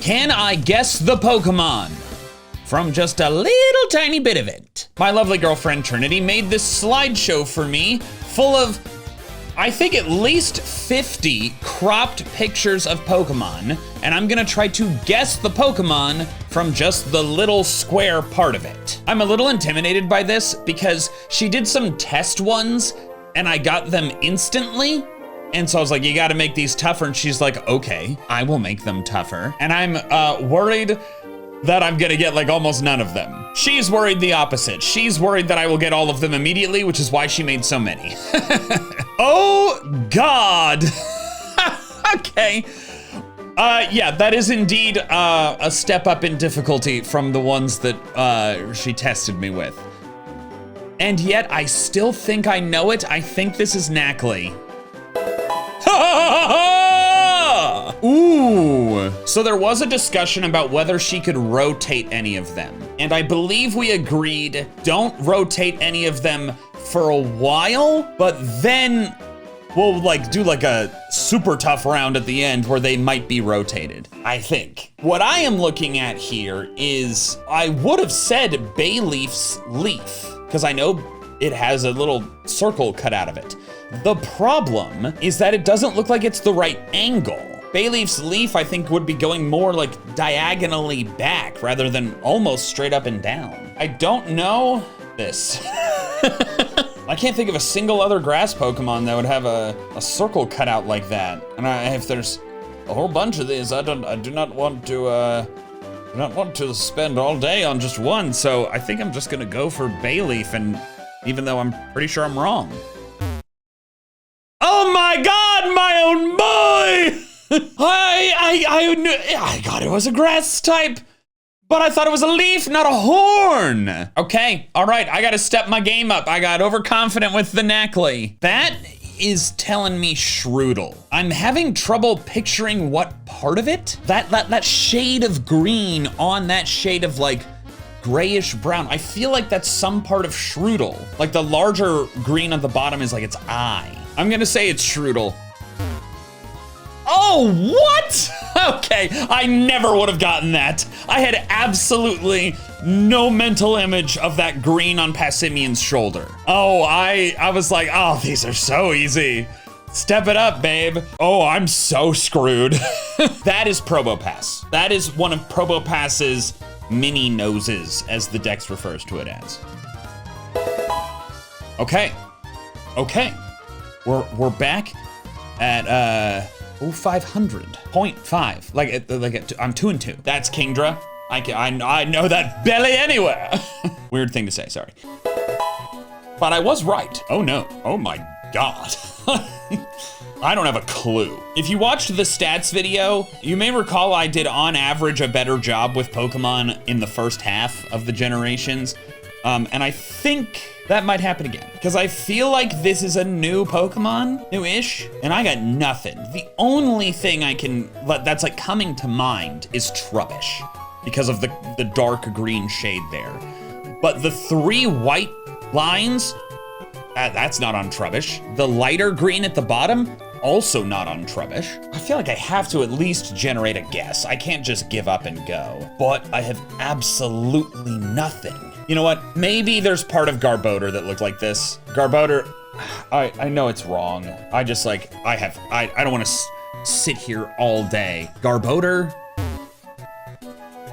Can I guess the Pokemon from just a little tiny bit of it? My lovely girlfriend Trinity made this slideshow for me full of, I think, at least 50 cropped pictures of Pokemon, and I'm gonna try to guess the Pokemon from just the little square part of it. I'm a little intimidated by this because she did some test ones and I got them instantly. And so I was like, you gotta make these tougher. And she's like, okay, I will make them tougher. And I'm worried that I'm gonna get like almost none of them. She's worried the opposite. She's worried that I will get all of them immediately, which is why she made so many. Oh God. Okay. Yeah, that is indeed a step up in difficulty from the ones that she tested me with. And yet I still think I know it. I think this is Knackley. Ooh. So there was a discussion about whether she could rotate any of them. And I believe we agreed, don't rotate any of them for a while, but then we'll like do like a super tough round at the end where they might be rotated, I think. What I am looking at here is, I would have said Bayleaf's leaf, because I know it has a little circle cut out of it. The problem is that it doesn't look like it's the right angle. Bayleaf's leaf, I think, would be going more like diagonally back rather than almost straight up and down. I don't know this. I can't think of a single other grass Pokemon that would have a circle cut out like that. And if there's a whole bunch of these, I do not want to spend all day on just one. So I think I'm just gonna go for Bayleaf, and even though I'm pretty sure I'm wrong. Oh my God, my own boy! I got it was a grass type, but I thought it was a leaf, not a horn. Okay, all right, I gotta step my game up. I got overconfident with the Knackley. That is telling me Shroodle. I'm having trouble picturing what part of it. That shade of green on that shade of like grayish brown. I feel like that's some part of Shroodle. Like the larger green at the bottom is like its eye. I'm gonna say it's Shroodle. Oh, what? Okay, I never would have gotten that. I had absolutely no mental image of that green on Passimian's shoulder. Oh, I was like, oh, these are so easy. Step it up, babe. Oh, I'm so screwed. That is Probopass. That is one of Probopass's mini noses, as the Dex refers to it as. Okay. Okay. We're back at 500.5. Like I'm 2 and 2. That's Kingdra. I know that belly anywhere. Weird thing to say, sorry. But I was right. Oh no. Oh my God. I don't have a clue. If you watched the stats video, you may recall I did on average a better job with Pokemon in the first half of the generations. And I think that might happen again, because I feel like this is a new Pokemon, new-ish, and I got nothing. The only thing that's like coming to mind is Trubbish, because of the dark green shade there. But the 3 white lines, that's not on Trubbish. The lighter green at the bottom, also not on Trubbish. I feel like I have to at least generate a guess. I can't just give up and go. But I have absolutely nothing. You know what? Maybe there's part of Garbodor that looked like this. Garbodor, I know it's wrong. I just like, I don't want to sit here all day. Garbodor?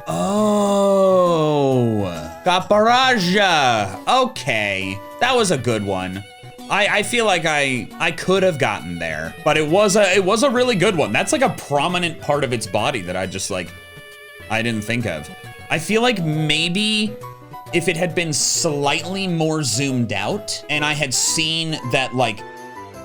Oh, Gaparaja. Okay, that was a good one. I feel like I could have gotten there, but it was a really good one. That's like a prominent part of its body that I just like, I didn't think of. I feel like maybe if it had been slightly more zoomed out and I had seen that, like,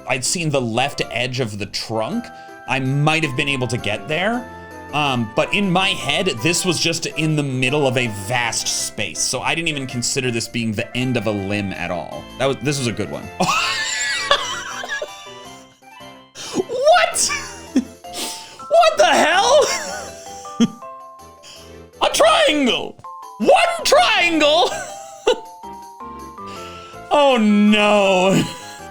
I'd seen the left edge of the trunk, I might have been able to get there. But in my head, this was just in the middle of a vast space. So I didn't even consider this being the end of a limb at all. This was a good one. What? What the hell? A triangle! One triangle! Oh no.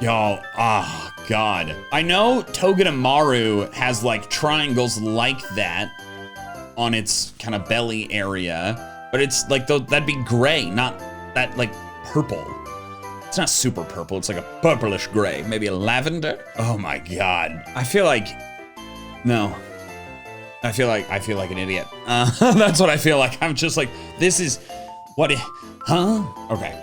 Y'all, oh God. I know Togedemaru has like triangles like that, on its kind of belly area, but it's like, that'd be gray, not that like purple. It's not super purple, it's like a purplish gray, maybe a lavender. Oh my God. I feel like an idiot. That's what I feel like. I'm just like, this is, what, Okay.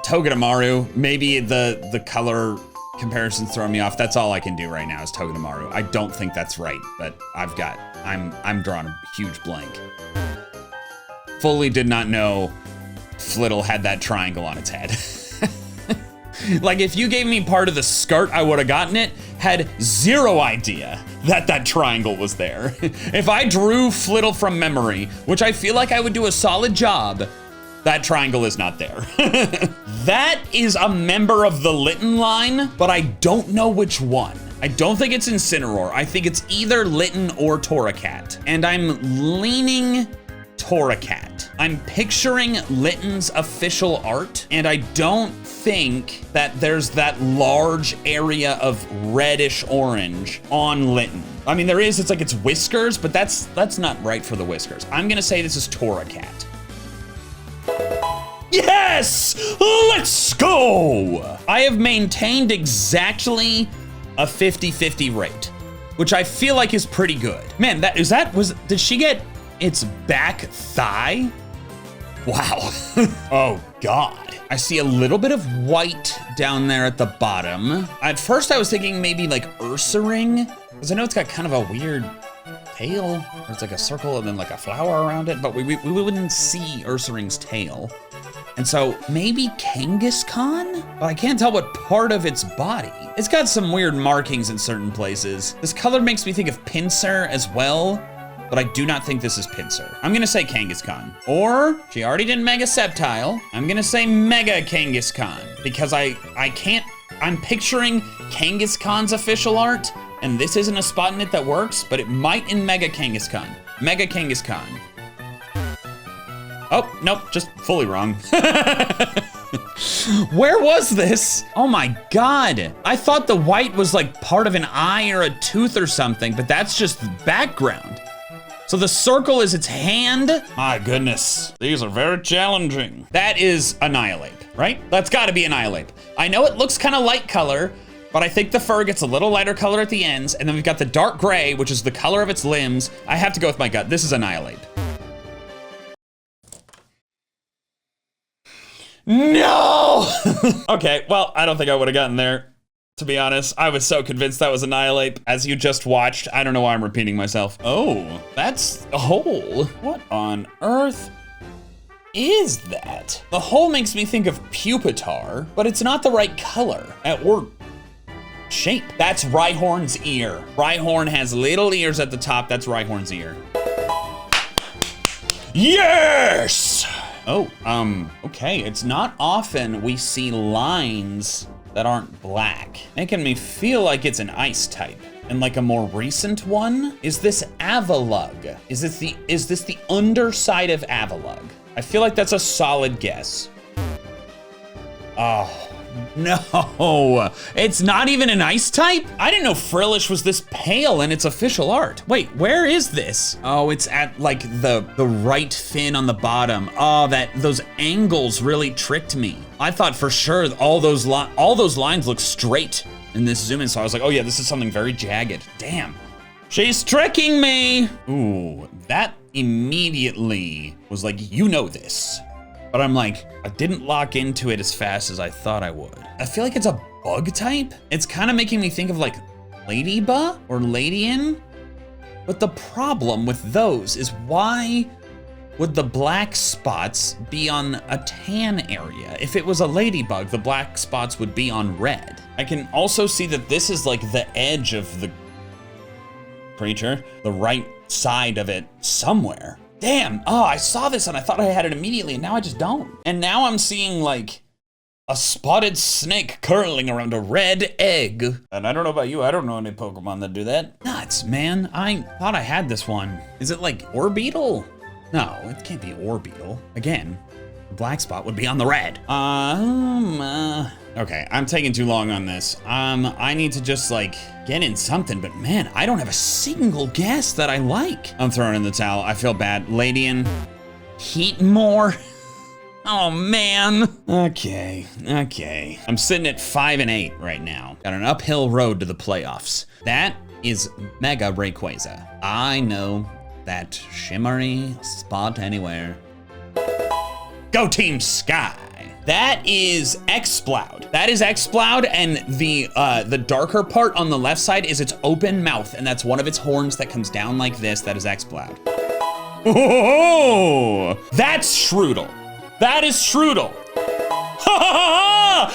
Togedemaru, maybe the color comparisons throw me off. That's all I can do right now is Togedemaru. I don't think that's right, but I'm drawing a huge blank. Fully did not know Flittle had that triangle on its head. Like, if you gave me part of the skirt, I would have gotten it. Had zero idea that that triangle was there. If I drew Flittle from memory, which I feel like I would do a solid job, that triangle is not there. That is a member of the Litten line, but I don't know which one. I don't think it's Incineroar. I think it's either Litten or Torracat. And I'm leaning Torracat. I'm picturing Litten's official art, and I don't think that there's that large area of reddish orange on Litten. I mean, there is, it's like it's whiskers, but that's not right for the whiskers. I'm gonna say this is Torracat. Yes! Let's go! I have maintained exactly a 50-50 rate, which I feel like is pretty good. Man, did she get its back thigh? Wow. Oh God. I see a little bit of white down there at the bottom. At first I was thinking maybe like Ursaring, because I know it's got kind of a weird tail, where it's like a circle and then like a flower around it, but we wouldn't see Ursaring's tail. And so maybe Kangaskhan? But I can't tell what part of its body. It's got some weird markings in certain places. This color makes me think of Pinsir as well, but I do not think this is Pinsir. I'm gonna say Kangaskhan. Or, she already did Mega Sceptile. I'm gonna say Mega Kangaskhan, because I'm picturing Kangaskhan's official art, and this isn't a spot in it that works, but it might in Mega Kangaskhan. Mega Kangaskhan. Oh, nope, just fully wrong. Where was this? Oh my God. I thought the white was like part of an eye or a tooth or something, but that's just the background. So the circle is its hand? My goodness, these are very challenging. That is Annihilate, right? That's gotta be Annihilate. I know it looks kind of light color, but I think the fur gets a little lighter color at the ends, and then we've got the dark gray, which is the color of its limbs. I have to go with my gut. This is Annihilate. No! Okay, well, I don't think I would have gotten there. To be honest, I was so convinced that was Annihilate. As you just watched, I don't know why I'm repeating myself. Oh, that's a hole. What on earth is that? The hole makes me think of Pupitar, but it's not the right color or shape. That's Rhyhorn's ear. Rhyhorn has little ears at the top. That's Rhyhorn's ear. Yes! Oh, okay. It's not often we see lines that aren't black, making me feel like it's an ice type. And like a more recent one, is this Avalugg? Is this the underside of Avalugg? I feel like that's a solid guess. Oh, no, it's not even an ice type? I didn't know Frillish was this pale in its official art. Wait, where is this? Oh, it's at like the right fin on the bottom. Oh, those angles really tricked me. I thought for sure all those lines look straight in this zoom in, so I was like, oh yeah, this is something very jagged. Damn, she's tricking me. Ooh, that immediately was like, you know this. But I'm like, I didn't lock into it as fast as I thought I would. I feel like it's a bug type. It's kind of making me think of like Ladybug or Ladian. But the problem with those is, why would the black spots be on a tan area? If it was a ladybug, the black spots would be on red. I can also see that this is like the edge of the creature, the right side of it somewhere. Damn, oh, I saw this and I thought I had it immediately, and now I just don't. And now I'm seeing like a spotted snake curling around a red egg. And I don't know about you, I don't know any Pokemon that do that. Nuts, man, I thought I had this one. Is it like Orbeetle? No, it can't be Orbeetle. Again, black spot would be on the red. Okay, I'm taking too long on this. I need to just like get in something, but man, I don't have a single guess that I like. I'm throwing in the towel. I feel bad. Ladian, heat more. Oh man. Okay. I'm sitting at 5 and 8 right now. Got an uphill road to the playoffs. That is Mega Rayquaza. I know that shimmery spot anywhere. Go Team Sky. That is Exploud. That is Exploud, and the darker part on the left side is its open mouth, and that's one of its horns that comes down like this. That is Exploud. Oh, that's Shroodle. That is Shroodle.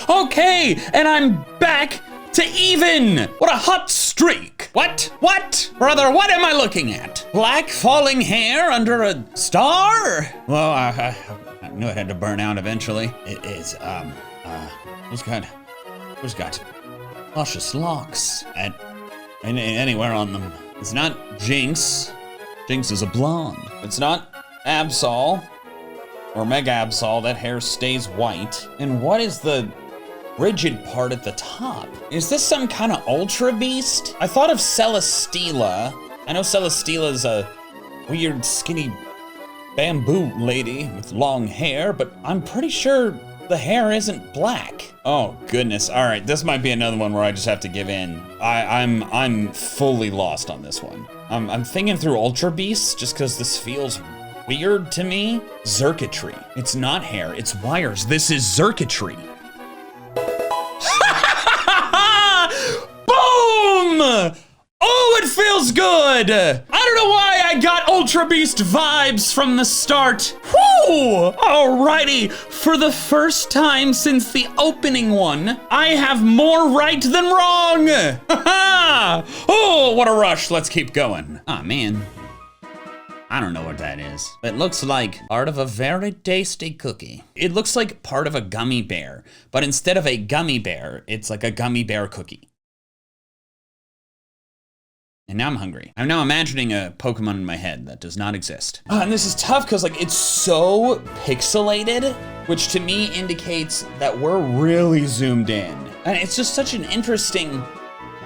Okay, and I'm back to even. What a hot streak. What? Brother, what am I looking at? Black falling hair under a star? Well, I knew it had to burn out eventually. It is, who's got luscious locks at anywhere on them? It's not Jinx. Jinx is a blonde. It's not Absol or Mega Absol. That hair stays white. And what is the rigid part at the top? Is this some kind of Ultra Beast? I thought of Celesteela. I know Celesteela's a weird skinny bamboo lady with long hair, but I'm pretty sure the hair isn't black. Oh goodness, all right, this might be another one where I just have to give in. I'm fully lost on this one. I'm thinking through Ultra Beasts just because this feels weird to me. Circuitry, it's not hair, it's wires. This is circuitry. Boom! Oh, it feels good! I don't know why I got Ultra Beast vibes from the start. Whew! Alrighty, for the first time since the opening one, I have more right than wrong! Oh, what a rush, let's keep going. Oh man, I don't know what that is. It looks like part of a very tasty cookie. It looks like part of a gummy bear, but instead of a gummy bear, it's like a gummy bear cookie. And now I'm hungry. I'm now imagining a Pokemon in my head that does not exist. And this is tough because like it's so pixelated, which to me indicates that we're really zoomed in. And it's just such an interesting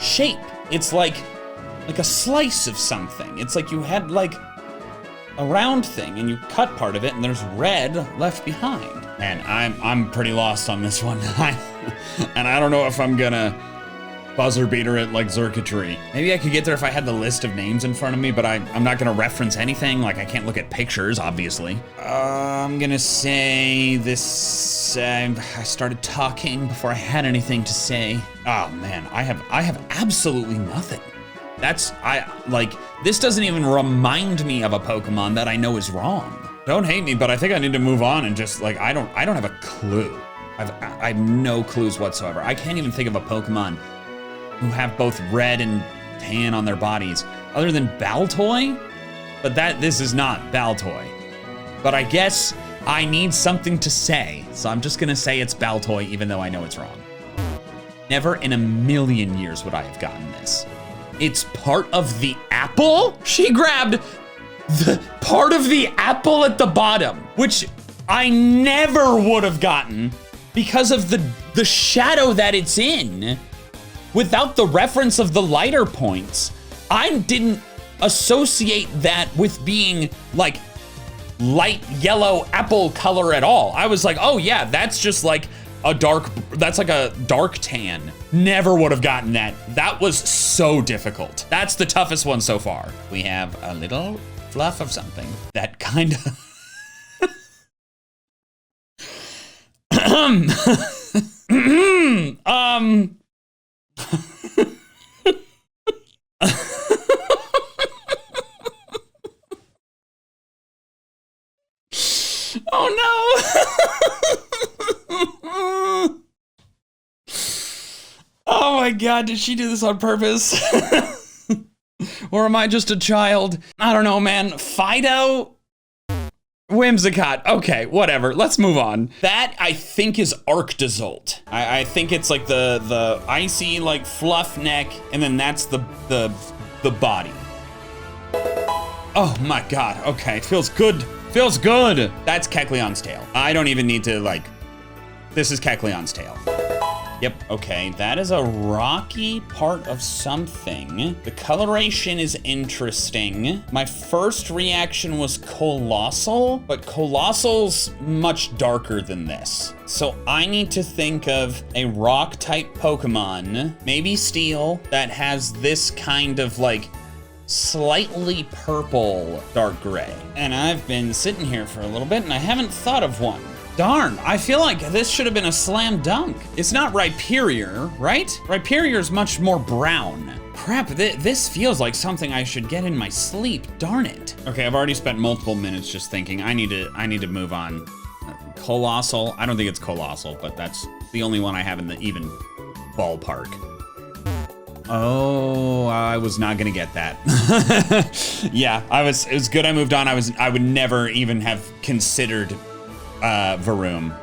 shape. It's like a slice of something. It's like you had like a round thing and you cut part of it and there's red left behind. And I'm pretty lost on this one. And I don't know if I'm gonna buzzer beater it like circuitry. Maybe I could get there if I had the list of names in front of me, but I'm not gonna reference anything. Like I can't look at pictures, obviously. I'm gonna say this, I started talking before I had anything to say. Oh man, I have absolutely nothing. This doesn't even remind me of a Pokemon that I know is wrong. Don't hate me, but I think I need to move on and just like, I don't have a clue. I have no clues whatsoever. I can't even think of a Pokemon who have both red and tan on their bodies, other than Baltoy, but this is not Baltoy. But I guess I need something to say, so I'm just gonna say it's Baltoy, even though I know it's wrong. Never in a million years would I have gotten this. It's part of the apple? She grabbed the part of the apple at the bottom, which I never would have gotten because of the shadow that it's in. Without the reference of the lighter points, I didn't associate that with being like light yellow apple color at all. I was like, oh yeah, that's just like that's like a dark tan. Never would have gotten that. That was so difficult. That's the toughest one so far. We have a little fluff of something that kind of oh no. Oh my God, did she do this on purpose? Or am I just a child? I don't know, man. Fido? Whimsicott. Okay, whatever. Let's move on. That, I think, is Arctozolt. I think it's like the icy, like, fluff neck, and then that's the body. Oh my God, okay, feels good. Feels good. That's Kecleon's tail. I don't even need to like, this is Kecleon's tail. Yep, okay, that is a rocky part of something. The coloration is interesting. My first reaction was Colossal, but Colossal's much darker than this. So I need to think of a rock type Pokemon, maybe Steel, that has this kind of like slightly purple dark gray. And I've been sitting here for a little bit and I haven't thought of one. Darn, I feel like this should have been a slam dunk. It's not Rhyperior, right? Rhyperior is much more brown. Crap, this feels like something I should get in my sleep, darn it. Okay, I've already spent multiple minutes just thinking, I need to move on. Colossal, I don't think it's Colossal, but that's the only one I have in the even ballpark. Oh, I was not gonna get that. Yeah, it was good I moved on. I would never even have considered Varoom.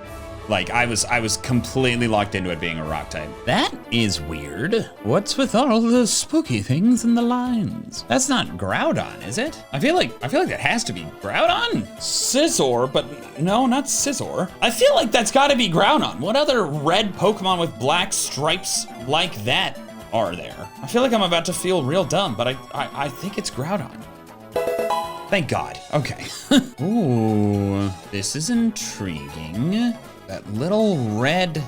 Like I was completely locked into it being a rock type. That is weird. What's with all the spooky things in the lines? That's not Groudon, is it? I feel like that has to be Groudon. Scizor, but no, not Scizor. I feel like that's gotta be Groudon. What other red Pokemon with black stripes like that are there? I feel like I'm about to feel real dumb, but I think it's Groudon. Thank God, okay. Ooh, this is intriguing. That little red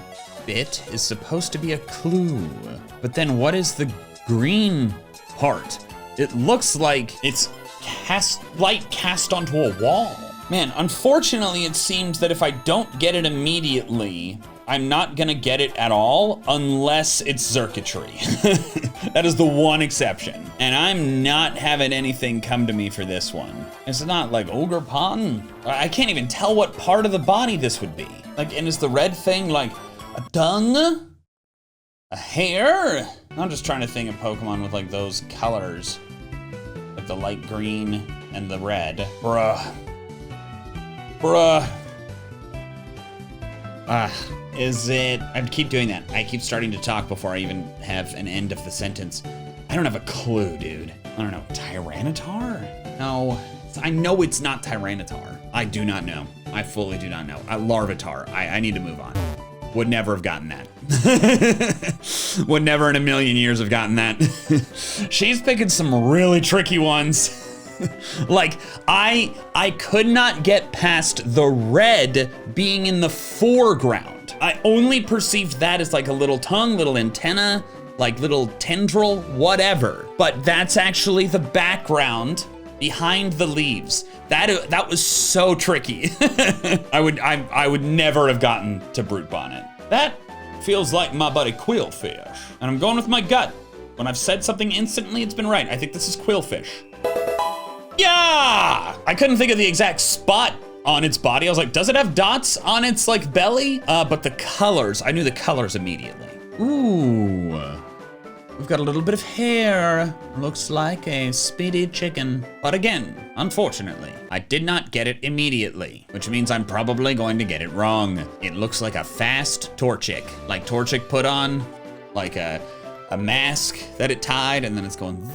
bit is supposed to be a clue. But then what is the green part? It looks like it's light cast onto a wall. Man, unfortunately it seems that if I don't get it immediately, I'm not gonna get it at all unless it's circuitry. That is the one exception. And I'm not having anything come to me for this one. It's not like Ogerpon. I can't even tell what part of the body this would be. Like, and is the red thing like a tongue? A hair? I'm just trying to think of Pokemon with like those colors. Like the light green and the red. Bruh. Is it, I keep doing that. I keep starting to talk before I even have an end of the sentence. I don't have a clue, dude. I don't know, Tyranitar? No, I know it's not Tyranitar. I do not know. I fully do not know. Larvitar, I need to move on. Would never have gotten that. Would never in a million years have gotten that. She's picking some really tricky ones. Like, I could not get past the red being in the foreground. I only perceived that as like a little tongue, little antenna, like little tendril, whatever. But that's actually the background behind the leaves. That was so tricky. I would never have gotten to Brute Bonnet. That feels like my buddy Quillfish. And I'm going with my gut. When I've said something instantly, it's been right. I think this is Quillfish. Yeah! I couldn't think of the exact spot on its body. I was like, does it have dots on its like belly? But the colors, I knew the colors immediately. Ooh, we've got a little bit of hair. Looks like a speedy chicken. But again, unfortunately, I did not get it immediately, which means I'm probably going to get it wrong. It looks like a fast Torchic, like Torchic put on like a mask that it tied and then it's going.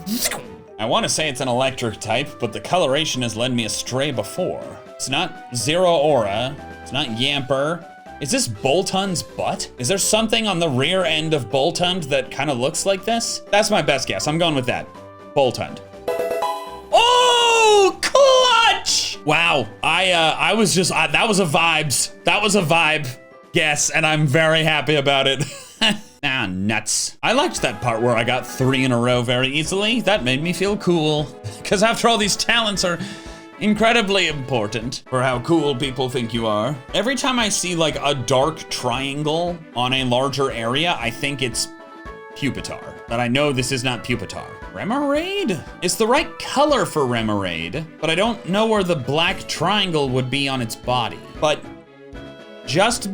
I want to say it's an electric type, but the coloration has led me astray before. It's not Zero Aura, it's not Yamper. Is this Boltund's butt? Is there something on the rear end of Boltund that kind of looks like this? That's my best guess, I'm going with that. Boltund. Oh, clutch! Wow, I was just, that was a vibes. That was a vibe guess, and I'm very happy about it. Ah, nuts. I liked that part where I got 3 in a row very easily. That made me feel cool. Because after all, these talents are incredibly important for how cool people think you are. Every time I see like a dark triangle on a larger area, I think it's Pupitar. But I know this is not Pupitar. Remoraid? It's the right color for Remoraid, but I don't know where the black triangle would be on its body. But just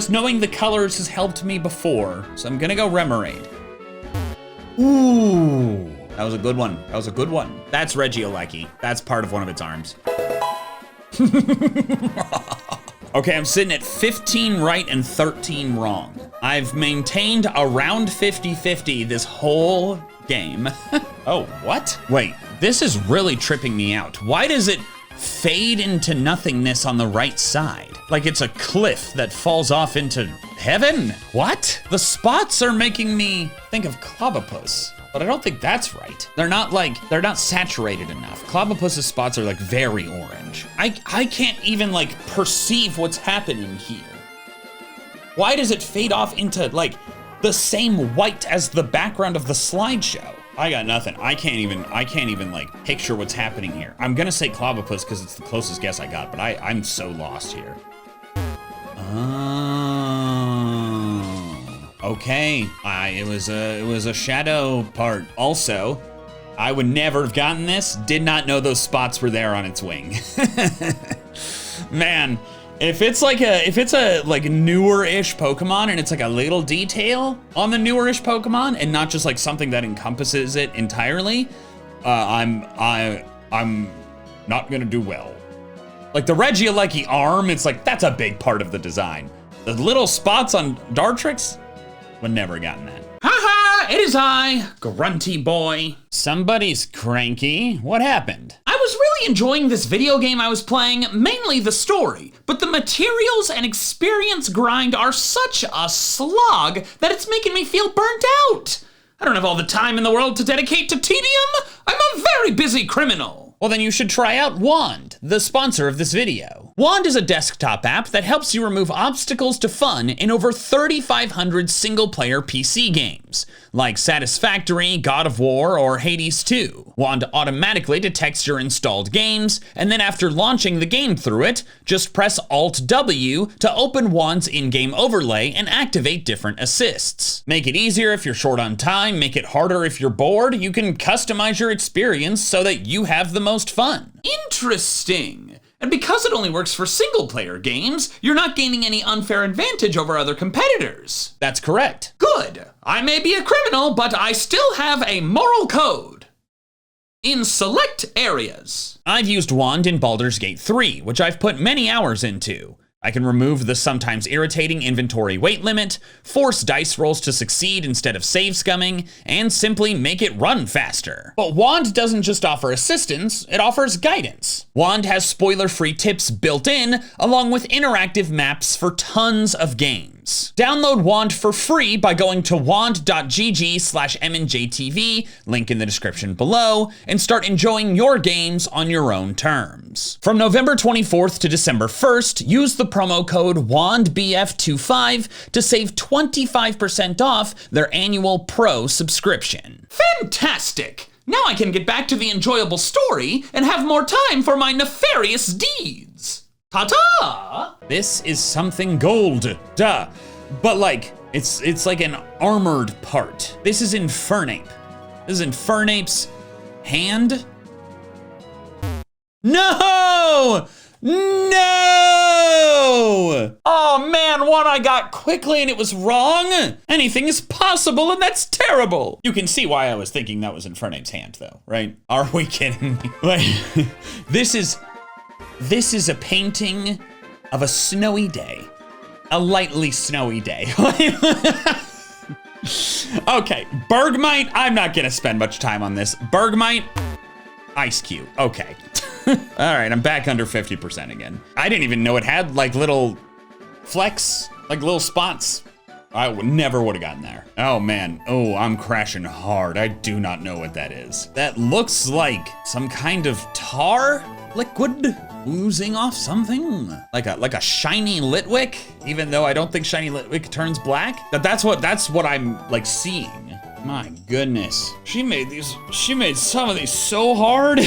knowing the colors has helped me before, so I'm gonna go Remoraid. Ooh, that was a good one. That was a good one. That's Regieleki. That's part of one of its arms. Okay, I'm sitting at 15 right and 13 wrong. I've maintained around 50-50 this whole game. Oh, what? Wait, This is really tripping me out. Why does it fade into nothingness on the right side? Like it's a cliff that falls off into heaven? What? The spots are making me think of Clobbopus, but I don't think that's right. They're not saturated enough. Clobbopus's spots are like very orange. I can't even like perceive what's happening here. Why does it fade off into like the same white as the background of the slideshow? I got nothing. I can't even like picture what's happening here. I'm gonna say Clobbopus because it's the closest guess I got, but I'm so lost here. Oh, okay. It was a shadow part. Also, I would never have gotten this. Did not know those spots were there on its wing. Man, if it's a like newer-ish Pokemon and it's like a little detail on the newer-ish Pokemon and not just like something that encompasses it entirely, I'm not gonna do well. Like the Regieleki arm, it's like, that's a big part of the design. The little spots on Dartrix, would never have gotten that. Haha, it is I, Grunty Boy. Somebody's cranky. What happened? I was really enjoying this video game I was playing, mainly the story, but the materials and experience grind are such a slog that it's making me feel burnt out. I don't have all the time in the world to dedicate to tedium. I'm a very busy criminal. Well, then you should try out Wand, the sponsor of this video. Wand is a desktop app that helps you remove obstacles to fun in over 3,500 single-player PC games, like Satisfactory, God of War, or Hades 2. Wand automatically detects your installed games, and then after launching the game through it, just press Alt-W to open Wand's in-game overlay and activate different assists. Make it easier if you're short on time, make it harder if you're bored. You can customize your experience so that you have the most fun. Interesting. And because it only works for single-player games, you're not gaining any unfair advantage over other competitors. That's correct. Good. I may be a criminal, but I still have a moral code. In select areas. I've used Wand in Baldur's Gate 3, which I've put many hours into. I can remove the sometimes irritating inventory weight limit, force dice rolls to succeed instead of save scumming, and simply make it run faster. But Wand doesn't just offer assistance, it offers guidance. Wand has spoiler-free tips built in, along with interactive maps for tons of games. Download Wand for free by going to wand.gg/MandJTV, link in the description below, and start enjoying your games on your own terms. From November 24th to December 1st, use the promo code WANDBF25 to save 25% off their annual Pro subscription. Fantastic! Now I can get back to the enjoyable story and have more time for my nefarious deeds. Ta-ta! This is something gold, duh. But like, it's like an armored part. This is Infernape. This is Infernape's hand. No! No! Oh man, one I got quickly and it was wrong. Anything is possible and that's terrible. You can see why I was thinking that was Infernape's hand though, right? Are we kidding me? Like, this is a painting of a snowy day. A lightly snowy day. Okay, Bergmite, I'm not gonna spend much time on this. Bergmite, Ice Cube, okay. All right, I'm back under 50% again. I didn't even know it had like little flecks, like little spots. I never would have gotten there. Oh man, oh, I'm crashing hard. I do not know what that is. That looks like some kind of tar liquid oozing off something. Like a shiny Litwick, even though I don't think shiny Litwick turns black. That's what I'm like seeing. My goodness, she made some of these so hard.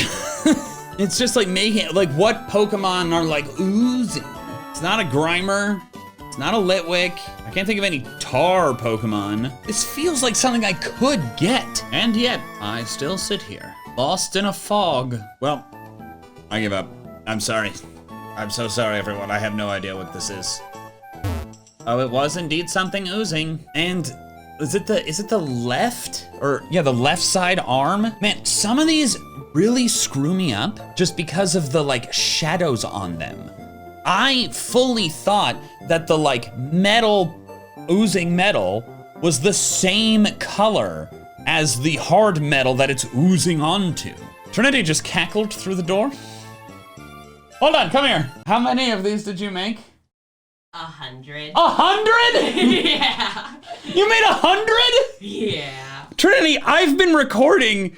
It's just like making it, like what Pokemon are like oozing. It's not a Grimer, it's not a Litwick. I can't think of any tar Pokemon. This feels like something I could get. And yet, I still sit here, lost in a fog. Well, I give up. I'm sorry. I'm so sorry, everyone. I have no idea what this is. Oh, it was indeed something oozing. And is it the left? Or yeah, the left side arm? Man, some of these really screw me up just because of the like shadows on them. I fully thought that the like metal, oozing metal was the same color as the hard metal that it's oozing onto. Trinity just cackled through the door. Hold on, come here. How many of these did you make? 100. 100? Yeah. You made 100? Yeah. Trinity, I've been recording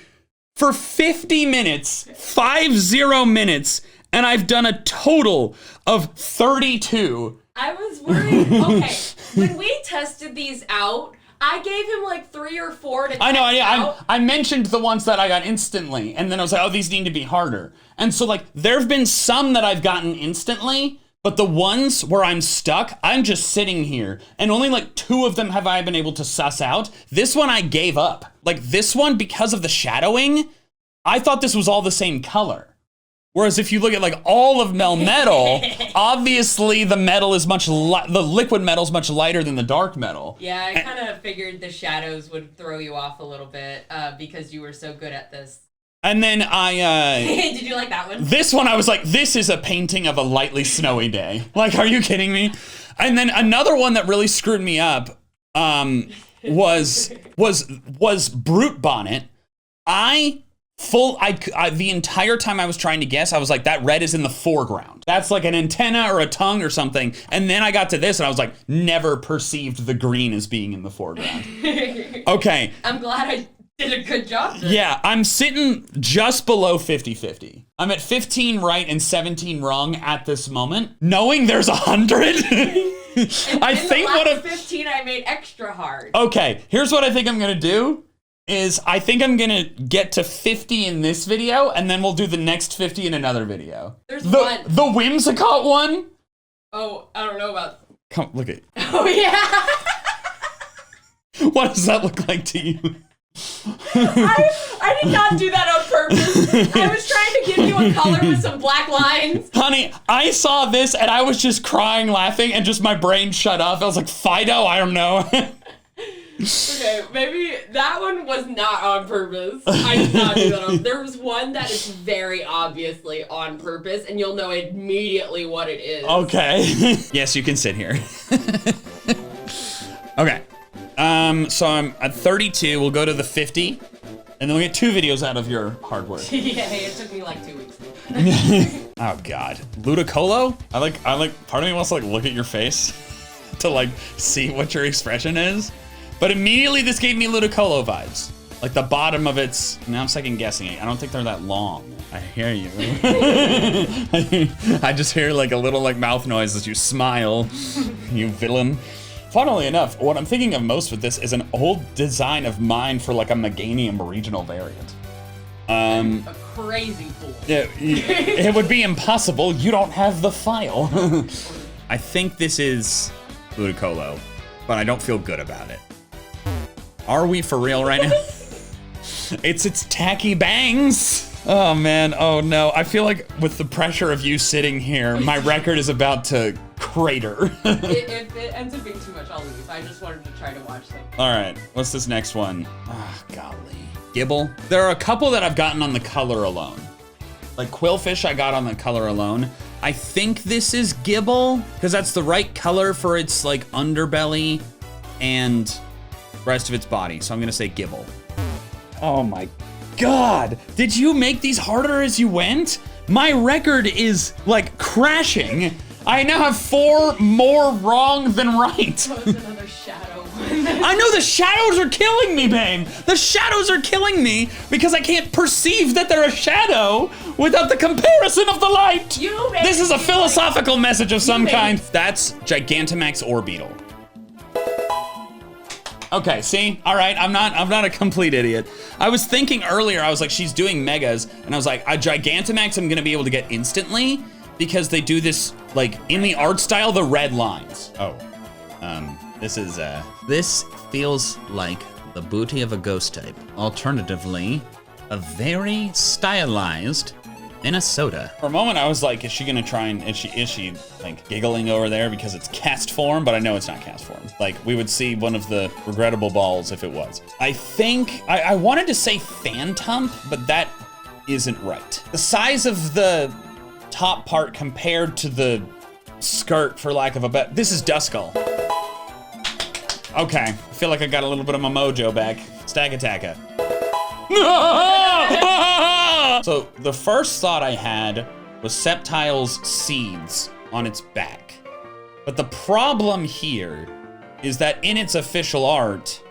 for 50 minutes, 50 minutes, and I've done a total of 32. I was worried. Okay, when we tested these out, I gave him like 3 or 4 to test out. I mentioned the ones that I got instantly, and then I was like, oh, these need to be harder. And so like, there've been some that I've gotten instantly, but the ones where I'm stuck, I'm just sitting here, and only like 2 of them have I been able to suss out. This one I gave up. Like this one, because of the shadowing, I thought this was all the same color. Whereas if you look at like all of Melmetal, obviously the metal is the liquid metal is much lighter than the dark metal. Yeah, I kind of figured the shadows would throw you off a little bit because you were so good at this. And then Did you like that one? This one I was like, this is a painting of a lightly snowy day. Like, are you kidding me? And then another one that really screwed me up was Brute Bonnet. The entire time I was trying to guess, I was like, that red is in the foreground. That's like an antenna or a tongue or something. And then I got to this and I was like, never perceived the green as being in the foreground. Okay. I'm glad I did a good job there. Yeah, I'm sitting just below 50-50. I'm at 15 right and 17 wrong at this moment, knowing there's 100. I think the last 15 I made extra hard. Okay, here's what I think I'm gonna do. I think I'm gonna get to 50 in this video, and then we'll do the next 50 in another video. There's one. The Whimsicott one? Oh, I don't know about... Come, look at it. Oh, yeah! What does that look like to you? I did not do that on purpose. I was trying to give you a color with some black lines. Honey, I saw this, and I was just crying, laughing, and just my brain shut off. I was like, Fido, I don't know. Okay, maybe that one was not on purpose. I did not do that on. There was one that is very obviously on purpose, and you'll know immediately what it is. Okay. Yes, you can sit here. Okay. So I'm at 32. We'll go to the 50, and then we'll get 2 videos out of your hard work. Yeah, it took me like 2 weeks. Oh God, Ludicolo? I like. Part of me wants to like look at your face to like see what your expression is. But immediately this gave me Ludicolo vibes. Like the bottom of it's, now I'm second guessing it. I don't think they're that long. I hear you. I just hear like a little like mouth noise as you smile, you villain. Funnily enough, what I'm thinking of most with this is an old design of mine for like a Meganium regional variant. A crazy fool. Yeah, it would be impossible. You don't have the file. I think this is Ludicolo, but I don't feel good about it. Are we for real right now? It's tacky bangs. Oh man, oh no. I feel like with the pressure of you sitting here, my record is about to crater. If it ends up being too much, I'll leave. I just wanted to try to watch them. All right, what's this next one? Ah, golly. Gibble. There are a couple that I've gotten on the color alone. Like Quillfish I got on the color alone. I think this is Gibble, because that's the right color for its like underbelly and rest of its body. So I'm gonna say Gibble. Oh my God. Did you make these harder as you went? My record is like crashing. I now have 4 more wrong than right. That was another shadow one. I know the shadows are killing me, babe. The shadows are killing me because I can't perceive that they're a shadow without the comparison of the light. This is a philosophical message of some kind. That's Gigantamax Orbeetle. Okay, see? All right, I'm not a complete idiot. I was thinking earlier, I was like, she's doing megas, and I was like, a Gigantamax I'm gonna be able to get instantly because they do this, like, in the art style, the red lines. Oh, this feels like the booty of a ghost type. Alternatively, a very stylized Minnesota. For a moment, I was like, is she gonna try and, is she like giggling over there because it's cast form? But I know it's not cast form. Like, we would see one of the regrettable balls if it was. I think, I wanted to say Phantump, but that isn't right. The size of the top part compared to the skirt, for lack of a better, this is Duskull. Okay, I feel like I got a little bit of my mojo back. Stag Attacka. So the first thought I had was Sceptile's seeds on its back. But the problem here is that in its official art,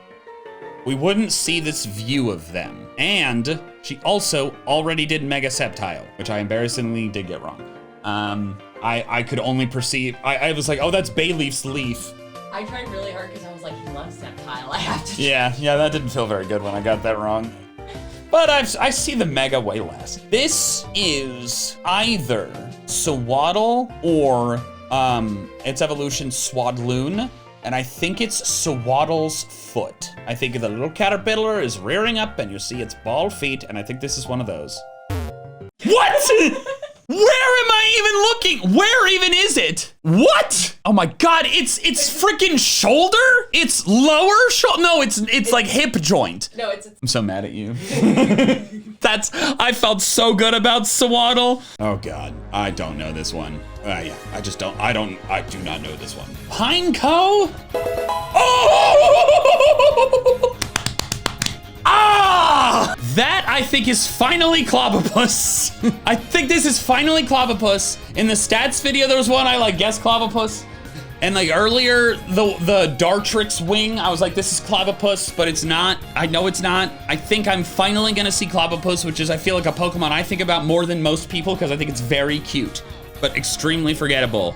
we wouldn't see this view of them. And she also already did Mega Sceptile, which I embarrassingly did get wrong. I could only perceive, I was like, oh, that's Bayleaf's leaf. I tried really hard because I was like, he loves Sceptile, I have to. Yeah, that didn't feel very good when I got that wrong. But I see the Mega way less. This is either Sawaddle or its evolution Swadloon. And I think it's Sawaddle's foot. I think the little caterpillar is rearing up and you see its bald feet, and I think this is one of those. What? Where am I even looking? Where even is it? What? Oh my God, it's freaking shoulder? It's lower shoulder? No, it's like hip joint. No, it's I'm so mad at you. I felt so good about Sawaddle. Oh God, I don't know this one. Yeah, I do not know this one. Pineco? Oh! Ah! That, I think, is finally Clobbopus. I think this is finally Clobbopus. In the stats video, there was one I guessed Clobbopus. And earlier, the Dartrix wing, I was like, this is Clobbopus, but it's not. I know it's not. I think I'm finally gonna see Clobbopus, which is, I feel like, a Pokemon I think about more than most people because I think it's very cute, but extremely forgettable.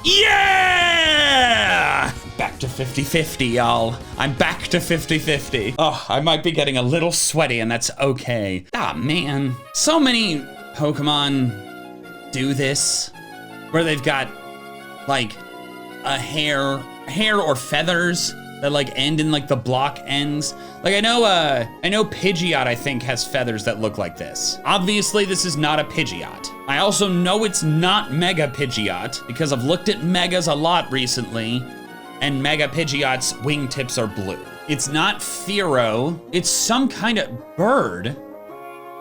Yeah! Back to 50-50, y'all. I'm back to 50-50. Oh, I might be getting a little sweaty, and that's okay. Ah, man. So many Pokemon do this, where they've got, a hair or feathers that, end in, the block ends. I know Pidgeot, I think, has feathers that look like this. Obviously, this is not a Pidgeot. I also know it's not Mega Pidgeot, because I've looked at Megas a lot recently, and Mega Pidgeot's wingtips are blue. It's not Fearow. It's some kind of bird,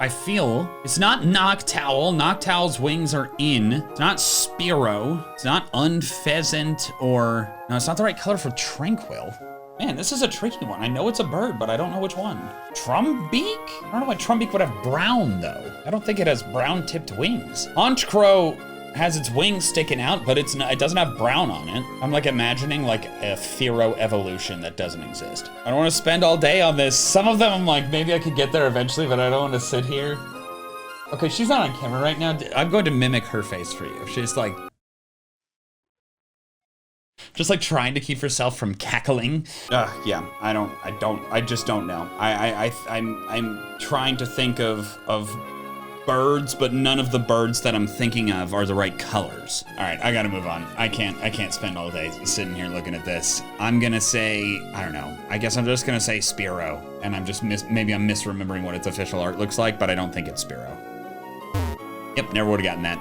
I feel. It's not Noctowl. Noctowl's wings are in. It's not Spearow. It's not Unpheasant or... No, it's not the right color for Tranquil. Man, this is a tricky one. I know it's a bird, but I don't know which one. Trumbeak? I don't know why Trumbeak would have brown, though. I don't think it has brown-tipped wings. Honchkrow has its wings sticking out, but it doesn't have brown on it. I'm imagining a Fearow evolution that doesn't exist. I don't want to spend all day on this. Some of them I'm maybe I could get there eventually, but I don't want to sit here. Okay, she's not on camera right now. I'm going to mimic her face for you. She's just trying to keep herself from cackling. Yeah, I just don't know. I'm trying to think of birds, but none of the birds that I'm thinking of are the right colors. All right, I gotta move on. I can't spend all day sitting here looking at this. I'm gonna say, I don't know. I guess I'm just gonna say Spearow, and I'm just maybe I'm misremembering what its official art looks like, but I don't think it's Spearow. Yep, never would have gotten that.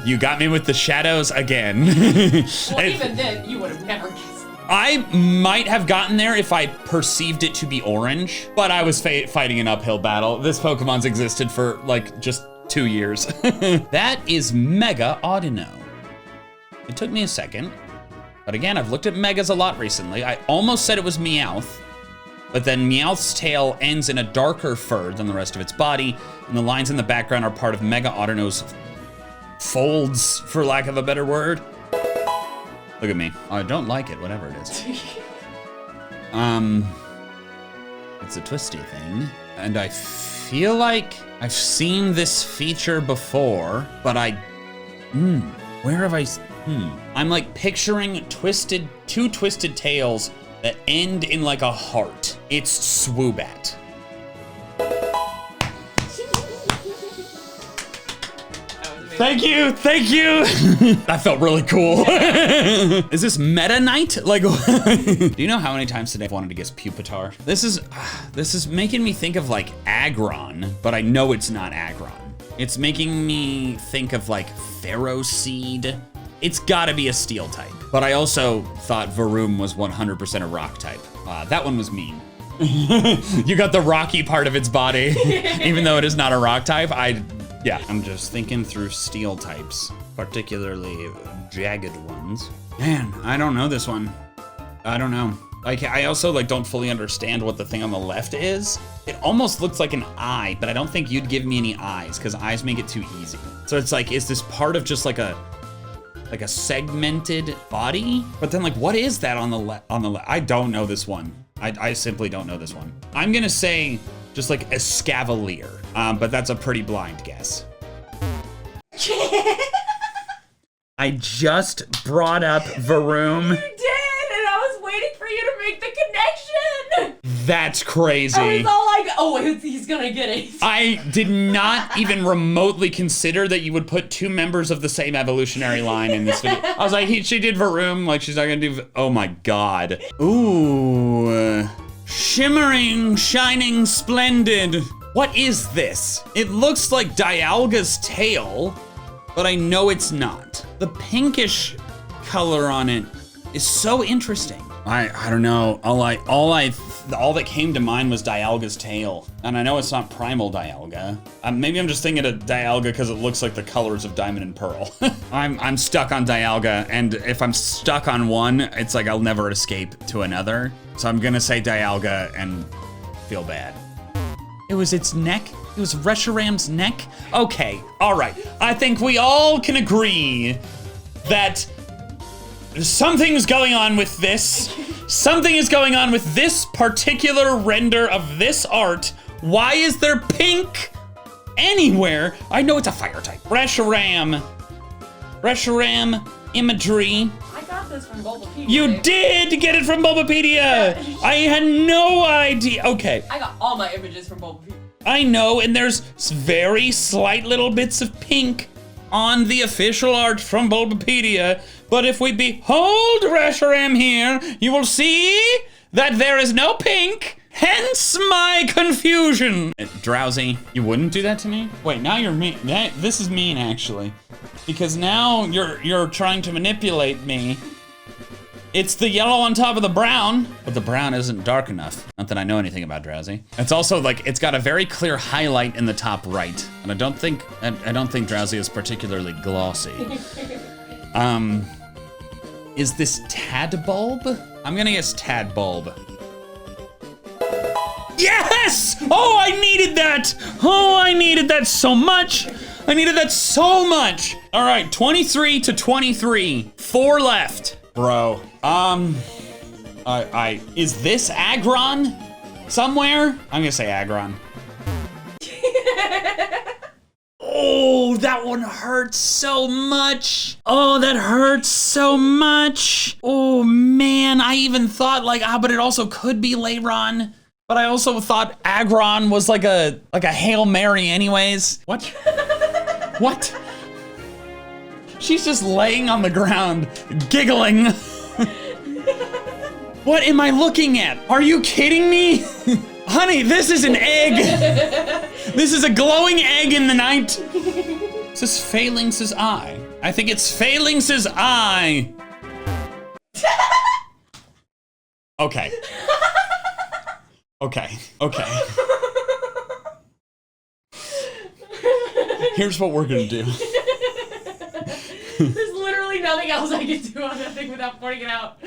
You got me with the shadows again. Well, even then, you would have never guessed. I might have gotten there if I perceived it to be orange, but I was fighting an uphill battle. This Pokemon's existed for just 2 years. That is Mega Audino. It took me a second, but again, I've looked at Megas a lot recently. I almost said it was Meowth, but then Meowth's tail ends in a darker fur than the rest of its body, and the lines in the background are part of Mega Audino's folds, for lack of a better word. Look at me. I don't like it, whatever it is. It's a twisty thing, and I feel like I've seen this feature before, but where have I, I'm picturing two twisted tails that end in a heart. It's Swoobat. Thank you. That felt really cool. Is this Meta Knight? Do you know how many times today I've wanted to guess Pupitar? This is making me think of Aggron, but I know it's not Aggron. It's making me think of Ferroseed. It's gotta be a steel type. But I also thought Varoom was 100% a rock type. That one was mean. You got the rocky part of its body, even though it is not a rock type. Yeah, I'm just thinking through steel types, particularly jagged ones. Man, I don't know this one. I don't know. Like, I also like don't fully understand what the thing on the left is. It almost looks like an eye, but I don't think you'd give me any eyes because eyes make it too easy. So it's like, is this part of just like a segmented body? But then like, what is that on the left? I don't know this one. I simply don't know this one. I'm gonna say just like a scavalier, but that's a pretty blind guess. I just brought up Varoom. You did, and I was waiting for you to make the connection. That's crazy. I was all like, oh, he's gonna get it. I did not even remotely consider that you would put two members of the same evolutionary line in this video. I was like, she did Varoom, like she's not gonna do, oh my God. Ooh, shimmering, shining, splendid. What is this? It looks like Dialga's tail, but I know it's not. The pinkish color on it is so interesting. I don't know. All that came to mind was Dialga's tail, and I know it's not primal Dialga. Maybe I'm just thinking of Dialga because it looks like the colors of Diamond and Pearl. I'm stuck on Dialga, and if I'm stuck on one, it's like I'll never escape to another. So I'm gonna say Dialga and feel bad. It was its neck. It was Reshiram's neck. Okay, all right. I think we all can agree that something's going on with this. Something is going on with this particular render of this art. Why is there pink anywhere? I know it's a fire type. Reshiram imagery. I got this from Bulbapedia. You did get it from Bulbapedia. Yeah. I had no idea. Okay. I got all my images from Bulbapedia. I know, and there's very slight little bits of pink on the official art from Bulbapedia, but if we behold Reshiram here, you will see that there is no pink, hence my confusion. Drowsy, you wouldn't do that to me? Wait, now you're mean. This is mean, actually, because now you're trying to manipulate me. It's the yellow on top of the brown, but the brown isn't dark enough. Not that I know anything about Drowsy. It's also like, it's got a very clear highlight in the top right. And I don't think Drowsy is particularly glossy. Is this Tadbulb? I'm gonna guess Tadbulb. Yes! Oh, I needed that! Oh, I needed that so much! I needed that so much! All right, 23 to 23, 4 left. Bro, is this Aggron somewhere? I'm gonna say Aggron. Oh, that one hurts so much. Oh, that hurts so much. Oh man, I even thought like, but it also could be Lairon. But I also thought Aggron was like a Hail Mary anyways. What? What? She's just laying on the ground, giggling. What am I looking at? Are you kidding me? Honey, this is an egg. This is a glowing egg in the night. Is this Phalanx's eye? I think it's Phalanx's eye. Okay. Okay. Here's what we're gonna do. There's literally nothing else I can do on that thing without pointing it out.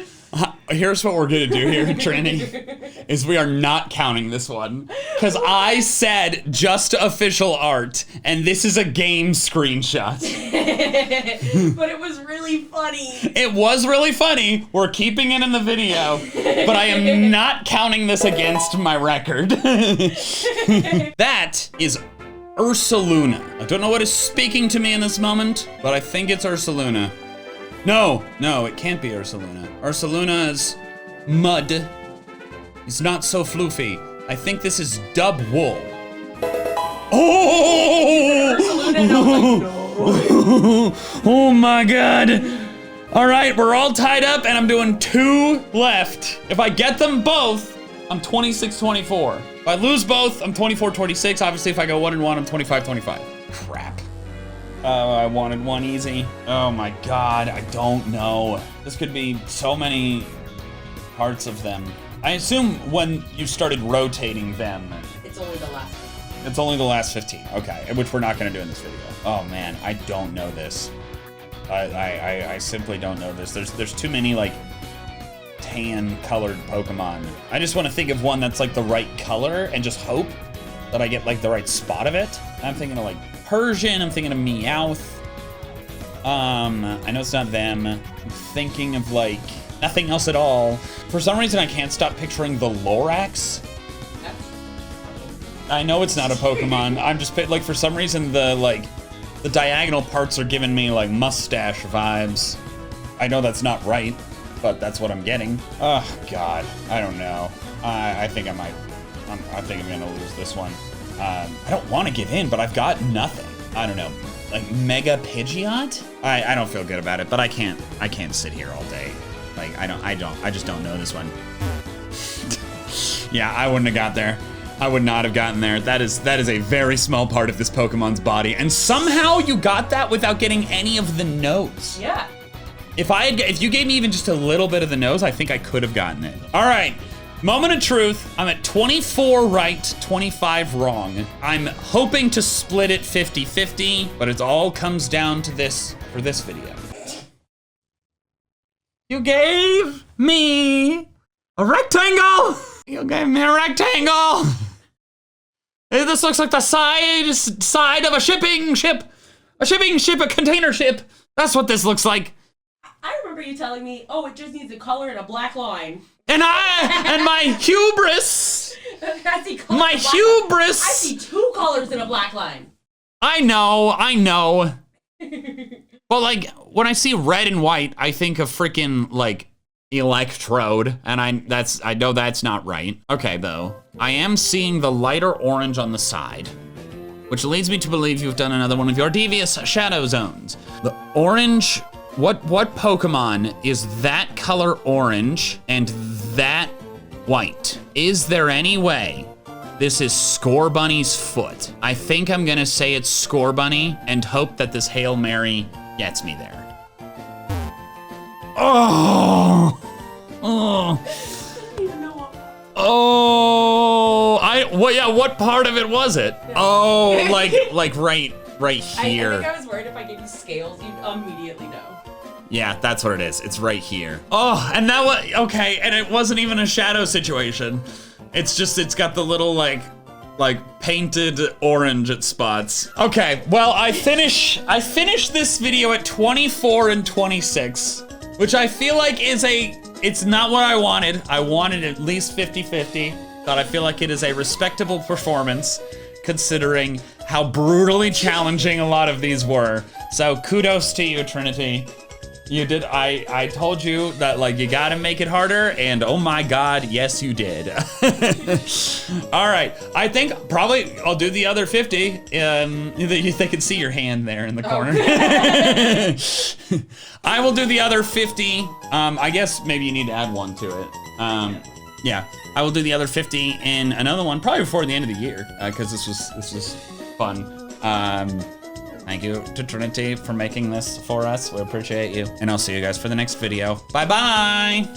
Here's what we're gonna do here, Trini, is we are not counting this one. Because I said just official art, and this is a game screenshot. But it was really funny. It was really funny. We're keeping it in the video, but I am not counting this against my record. That is Ursaluna. I don't know what is speaking to me in this moment, but I think it's Ursaluna. No, it can't be Ursaluna. Ursaluna's mud is not so floofy. I think this is Dub Wool. Oh! Oh my God. All right, we're all tied up and I'm doing 2 left. If I get them both, I'm 26-24. If I lose both, I'm 24-26. Obviously, if I go 1 and 1, I'm 25-25. Crap. Oh, I wanted one easy. Oh my God, I don't know. This could be so many parts of them. I assume when you started rotating them, It's only the last one. It's only the last 15, okay, which we're not gonna do in this video. Oh man, I don't know this. I simply don't know this. There's too many like tan colored Pokemon. I just want to think of one that's like the right color and just hope that I get like the right spot of it. I'm thinking of like Persian, I'm thinking of Meowth. I know it's not them. I'm thinking of like nothing else at all. For some reason, I can't stop picturing the Lorax. I know it's not a Pokemon. I'm just like, for some reason, the diagonal parts are giving me like mustache vibes. I know that's not right, but that's what I'm getting. Oh God, I don't know. I think I might. I think I'm gonna lose this one. I don't want to give in, but I've got nothing. I don't know. Like Mega Pidgeot? I don't feel good about it, but I can't sit here all day. Like I just don't know this one. Yeah, I wouldn't have got there. I would not have gotten there. That is a very small part of this Pokemon's body, and somehow you got that without getting any of the nose. Yeah. If you gave me even just a little bit of the nose, I think I could have gotten it. All right, moment of truth. I'm at 24 right, 25 wrong. I'm hoping to split it 50-50, but it all comes down to this for this video. You gave me a rectangle! You gave me a rectangle! Hey, this looks like the side of a shipping ship. A shipping ship, a container ship. That's what this looks like. I remember you telling me, oh, it just needs a color and a black line. And my hubris. I see my hubris. I see 2 colors and a black line. I know. Well, like, when I see red and white, I think of freaking, like, Electrode, and I know that's not right. Okay, though, I am seeing the lighter orange on the side, which leads me to believe you've done another one of your devious shadow zones. The orange, what Pokemon is that color orange and that white? Is there any way this is Scorbunny's foot? I think I'm gonna say it's Scorbunny and hope that this Hail Mary gets me there. Oh! What part of it was it? Oh, like right here. I think I was worried if I gave you scales, you'd immediately know. Yeah, that's what it is. It's right here. Oh, and that was, okay, and it wasn't even a shadow situation. It's got the little like painted orange at spots. Okay, well, I finished this video at 24 and 26, which I feel like it's not what I wanted. I wanted at least 50-50, but I feel like it is a respectable performance considering how brutally challenging a lot of these were. So kudos to you, Trinity. You did, I told you that, like, you gotta make it harder, and oh my God, yes you did. All right, I think probably I'll do the other 50. They can see your hand there in the corner. I will do the other 50. I guess maybe you need to add one to it. Yeah, I will do the other 50 in another one, probably before the end of the year, because this was fun. Thank you to Trinity for making this for us. We appreciate you. And I'll see you guys for the next video. Bye-bye.